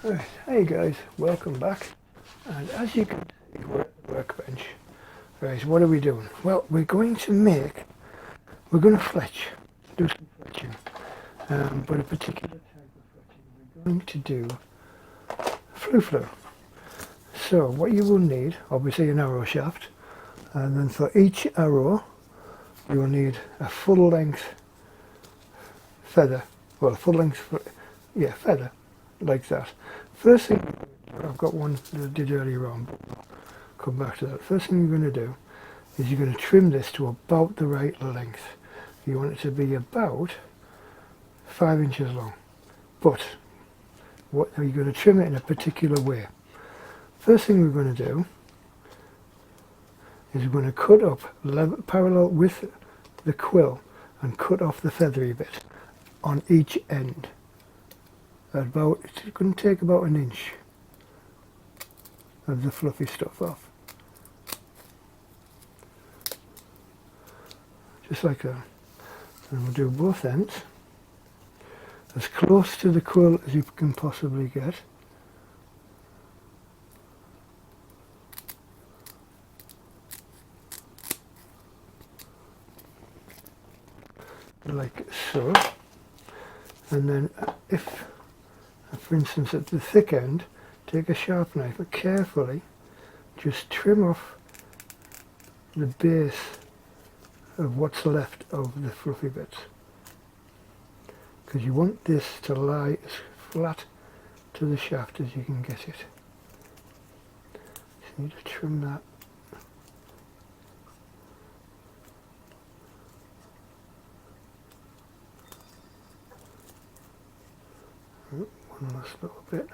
Right, hey guys, welcome back. And as you can see, we're at the workbench. Right, what are we doing? Well, we're going to fletch, do some fletching. But a particular type of fletching. We're going to do flu. So what you will need, obviously an arrow shaft, and then for each arrow, you will need a full length feather. Well, full length, feather, like that. First thing, I've got one that I did earlier on, but we'll come back to that. First thing you're going to do is you're going to trim this to about the right length. You want it to be about 5 inches long, but what are you going to trim it in a particular way? First thing we're going to do is we're going to cut up parallel with the quill and cut off the feathery bit on each end. It's going to take about an inch of the fluffy stuff off. Just like that. And we'll do both ends as close to the quill as you can possibly get. Like so. And then if, for instance, at the thick end, take a sharp knife and carefully just trim off the base of what's left of the fluffy bits, because you want this to lie as flat to the shaft as you can get it. So you need to trim that. One last little bit.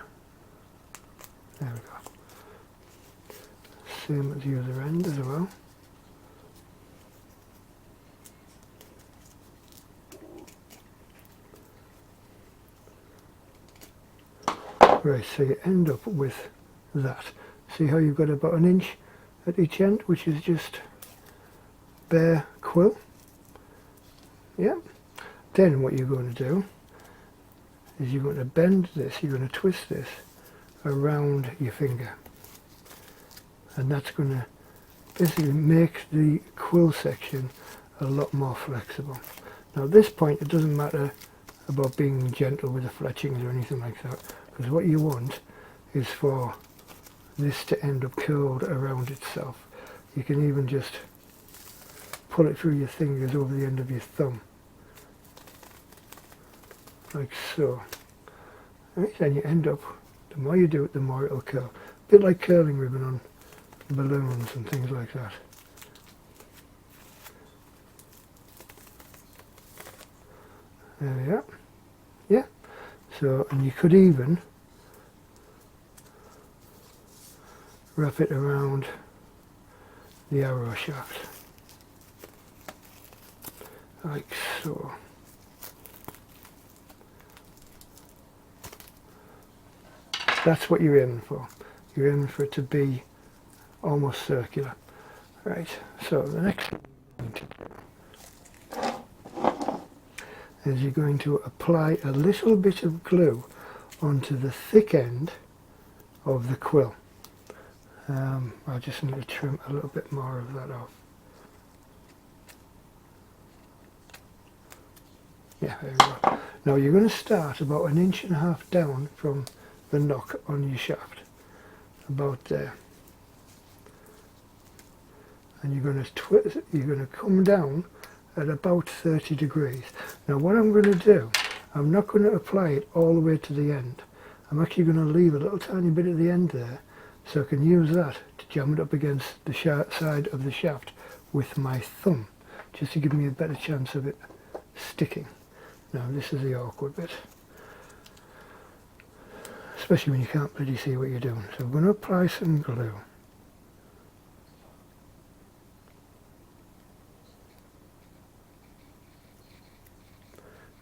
There we go. Same at the other end as well. Right, so you end up with that. See how you've got about an inch at each end, which is just bare quill? Yeah. Then what you're going to do is you're going to bend this, you're going to twist this around your finger. And that's going to basically make the quill section a lot more flexible. Now at this point it doesn't matter about being gentle with the fletchings or anything like that, because what you want is for this to end up curled around itself. You can even just pull it through your fingers over the end of your thumb, like so. Right, then you end up, the more you do it, the more it'll curl. A bit like curling ribbon on balloons and things like that. There we are. Yeah. So, and you could even wrap it around the arrow shaft, like so. That's what you're aiming for. You're aiming for it to be almost circular. Right, so the next thing is you're going to apply a little bit of glue onto the thick end of the quill. I just need to trim a little bit more of that off. Yeah, there we go. Now you're going to start about 1.5 inches down from the knock on your shaft, about there, and you're going to twist. You're going to come down at about 30 degrees. Now what I'm going to do, I'm not going to apply it all the way to the end. I'm actually going to leave a little tiny bit at the end there, so I can use that to jam it up against the side of the shaft with my thumb, just to give me a better chance of it sticking. Now this is the awkward bit, especially when you can't really see what you're doing. So I'm going to apply some glue.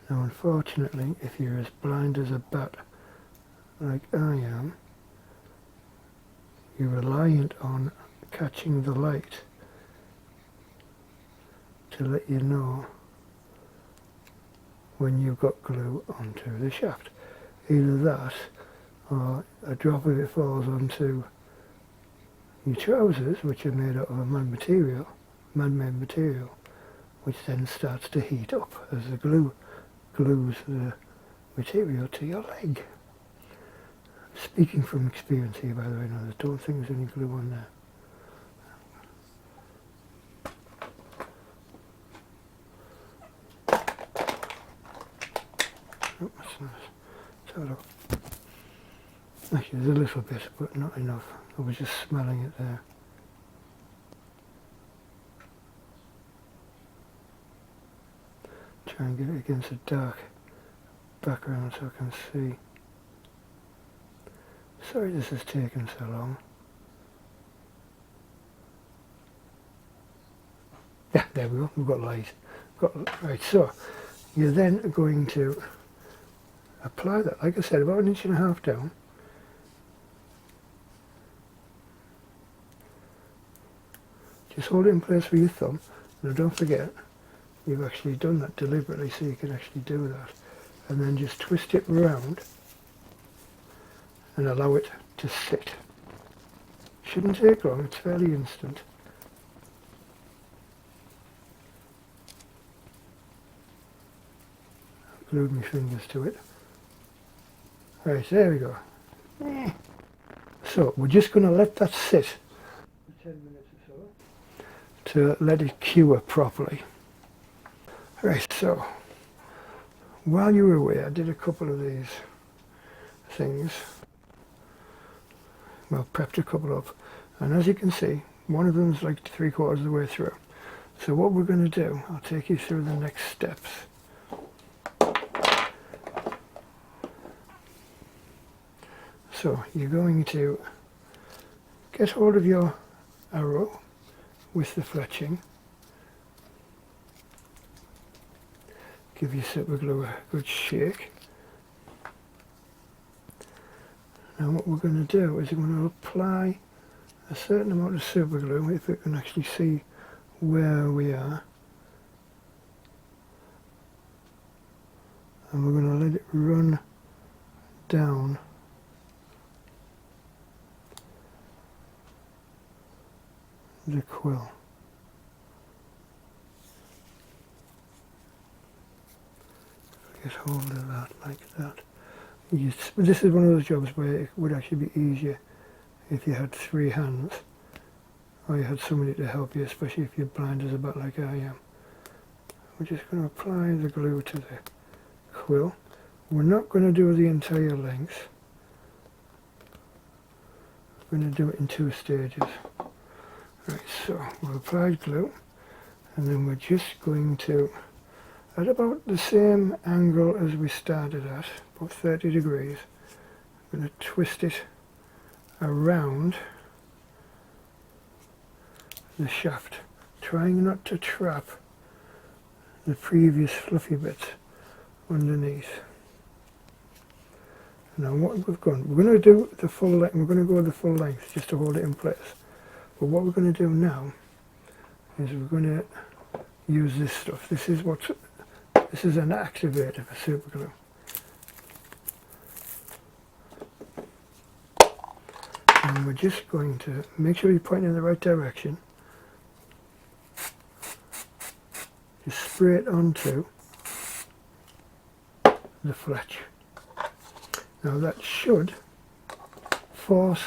Now unfortunately, if you're as blind as a bat like I am, you're reliant on catching the light to let you know when you've got glue onto the shaft. Either that, or a drop of it falls onto your trousers, which are made out of a man-made material, which then starts to heat up as the glue glues the material to your leg. Speaking from experience here, by the way, I don't think there's any glue on there. Oh, that's nice. Let's have a look. Actually, there's a little bit, but not enough. I was just smelling it there. Try and get it against a dark background so I can see. Sorry this has taken so long. Yeah, there we go. We've got light. Right, so you're then going to apply that, like I said, about 1.5 inches down. Just hold it in place with your thumb. Now don't forget, you've actually done that deliberately so you can actually do that. And then just twist it round and allow it to sit. Shouldn't take long, it's fairly instant. I've glued my fingers to it. Right, there we go. So we're just going to let that sit for 10 minutes or so to let it cure properly. Right, so while you were away I did a couple of these things. Well, prepped a couple up, and as you can see, one of them's like 3/4 of the way through. So what we're going to do, I'll take you through the next steps. So you're going to get hold of your arrow with the fletching, give your super glue a good shake. Now what we're going to do is we're going to apply a certain amount of super glue, if we can actually see where we are, and we're going to let it run down the quill. Get hold of that like that. This is one of those jobs where it would actually be easier if you had 3 hands, or you had somebody to help you, especially if you're blind as a bat like I am. We're just going to apply the glue to the quill. We're not going to do the entire length. We're going to do it in 2 stages. Right, so we've applied glue, and then we're just going to, at about the same angle as we started at, about 30 degrees, I'm going to twist it around the shaft, trying not to trap the previous fluffy bits underneath. Now what we're going to do the full length, we're going to go the full length just to hold it in place. But what we're going to do now is we're going to use this stuff. This is an activator for super glue. And we're just going to make sure you're pointing in the right direction. Just spray it onto the fletch. Now that should force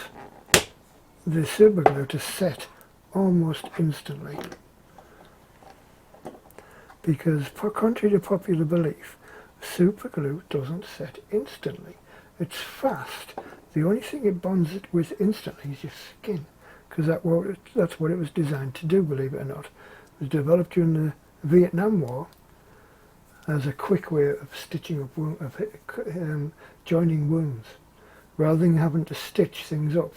the super glue to set almost instantly. Because contrary to popular belief, super glue doesn't set instantly. It's fast. The only thing it bonds it with instantly is your skin, because that's what it was designed to do, believe it or not. It was developed during the Vietnam War as a quick way of stitching up, joining wounds, rather than having to stitch things up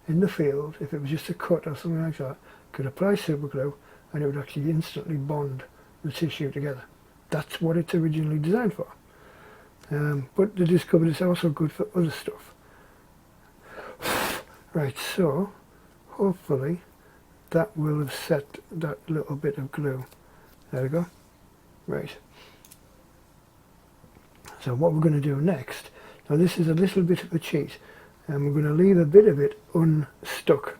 in the field. If it was just a cut or something like that, could apply super glue and it would actually instantly bond the tissue together. That's what it's originally designed for. But they discovered it's also good for other stuff. Right, so hopefully that will have set that little bit of glue. There we go. Right. So what we're going to do next Now this is a little bit of a cheat, and we're going to leave a bit of it unstuck.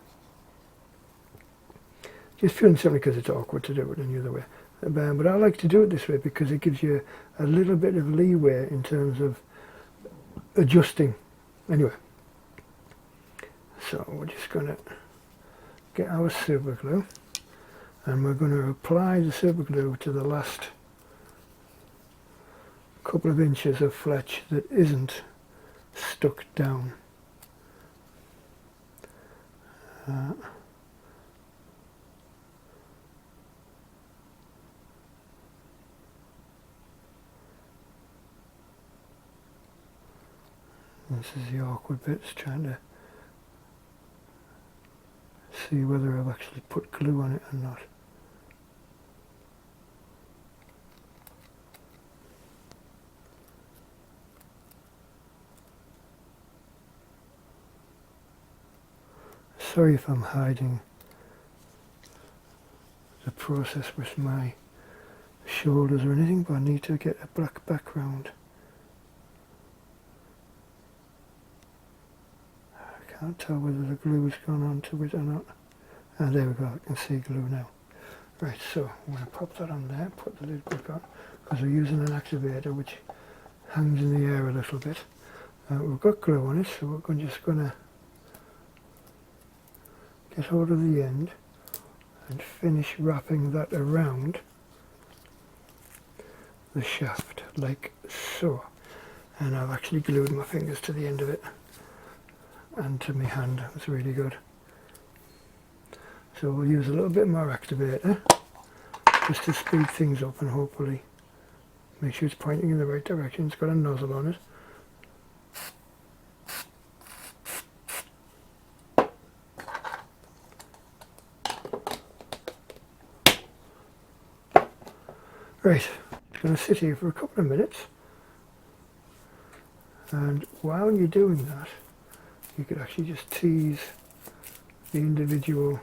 Just feeling simply because it's awkward to do it any other way. But I like to do it this way because it gives you a little bit of leeway in terms of adjusting. Anyway, so we're just going to get our super glue, and we're going to apply the super glue to the last couple of inches of fletch that isn't stuck down. This is the awkward bit, it's trying to see whether I've actually put glue on it or not. Sorry if I'm hiding the process with my shoulders or anything, but I need to get a black background. I can't tell whether the glue has gone onto it or not. Ah, there we go, I can see glue now. Right, so I'm going to pop that on there, put the lid back on, because we're using an activator which hangs in the air a little bit. We've got glue on it, so we're just going to get hold of the end and finish wrapping that around the shaft, like so. And I've actually glued my fingers to the end of it and to my hand. It's really good. So we'll use a little bit more activator just to speed things up and hopefully make sure it's pointing in the right direction. It's got a nozzle on it. Right, it's going to sit here for a couple of minutes, and while you're doing that you could actually just tease the individual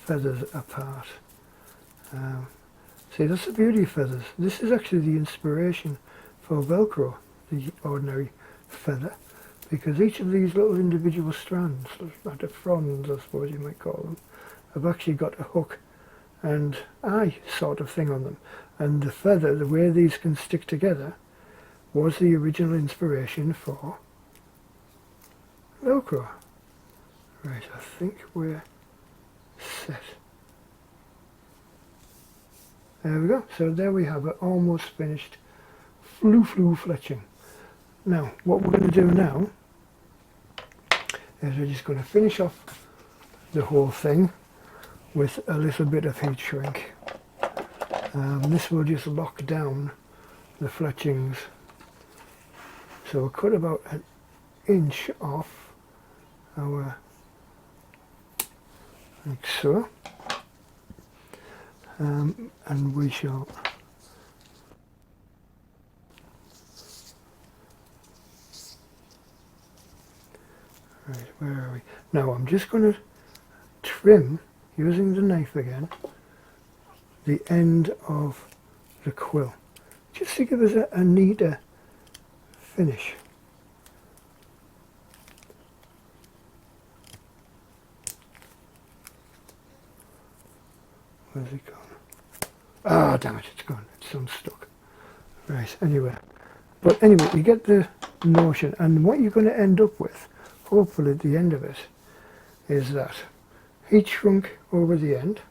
feathers apart. See, that's the beauty of feathers. This is actually the inspiration for Velcro, the ordinary feather, because each of these little individual strands, like the fronds I suppose you might call them, have actually got a hook and eye sort of thing on them, and the feather, the way these can stick together, was the original inspiration for Velcro. Right, I think we're set. There we go. So there we have it, almost finished flu fletching. Now what we're going to do now is we're just going to finish off the whole thing with a little bit of heat shrink. This will just lock down the fletchings. So we'll cut about an inch off our, like so, and we shall right, where are we? Now I'm just going to trim, using the knife again, the end of the quill, just to give us a neater finish. Where's it gone? Ah, damn it, it's gone. It's unstuck. Right, anyway. But anyway, you get the notion, and what you're going to end up with, hopefully at the end of it, is that heat shrunk over the end,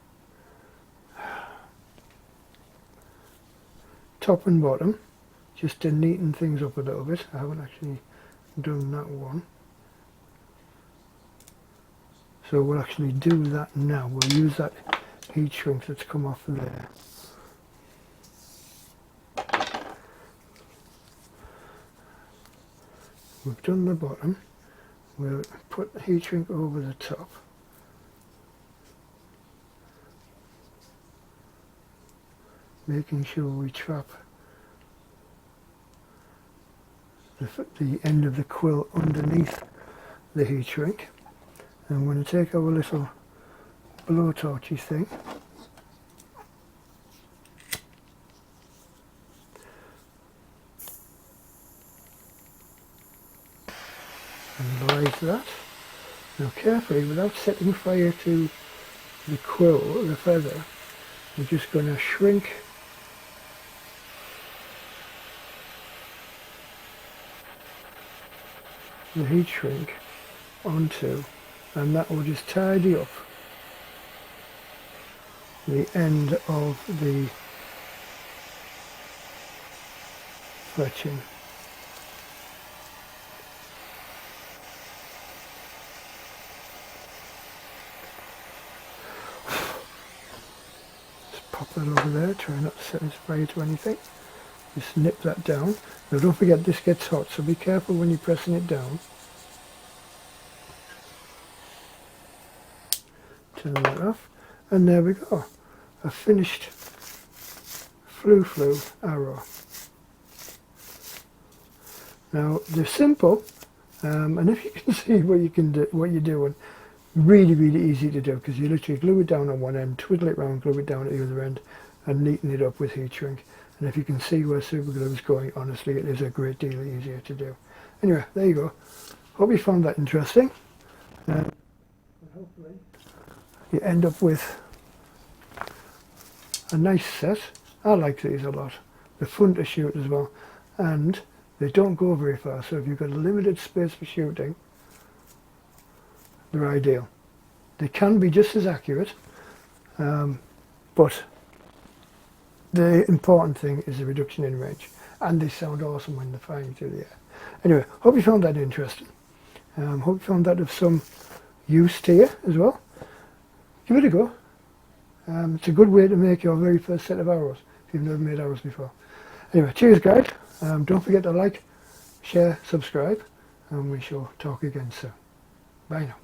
top and bottom, just to neaten things up a little bit. I haven't actually done that one. So we'll actually do that now. We'll use that heat shrink that's come off there. We've done the bottom. We'll put the heat shrink over the top. Making sure we trap the end of the quill underneath the heat shrink. And I'm going to take our little blowtorchy thing and like that. Now carefully, without setting fire to the quill, the feather, we're just going to shrink the heat shrink onto, and that will just tidy up the end of the fletching. Just pop that over there, try not to set this fire to anything. Just nip that down. Now don't forget this gets hot, so be careful when you're pressing it down. Turn that off, and there we go, a finished flu arrow. Now they're simple, and if you can see what you can do, what you're doing, really easy to do, because you literally glue it down on one end, twiddle it round, glue it down at the other end, and neaten it up with heat shrink. And if you can see where super glue is going, honestly, it is a great deal easier to do. Anyway, there you go. Hope you found that interesting. And hopefully you end up with a nice set. I like these a lot. They're fun to shoot as well, and they don't go very far, so if you've got a limited space for shooting, they're ideal. They can be just as accurate, but the important thing is the reduction in range, and they sound awesome when they're firing through the air. Anyway, hope you found that interesting. Hope you found that of some use to you as well. Give it a go. It's a good way to make your very first set of arrows if you've never made arrows before. Anyway, cheers guys. Don't forget to like, share, subscribe, and we shall talk again soon. Bye now.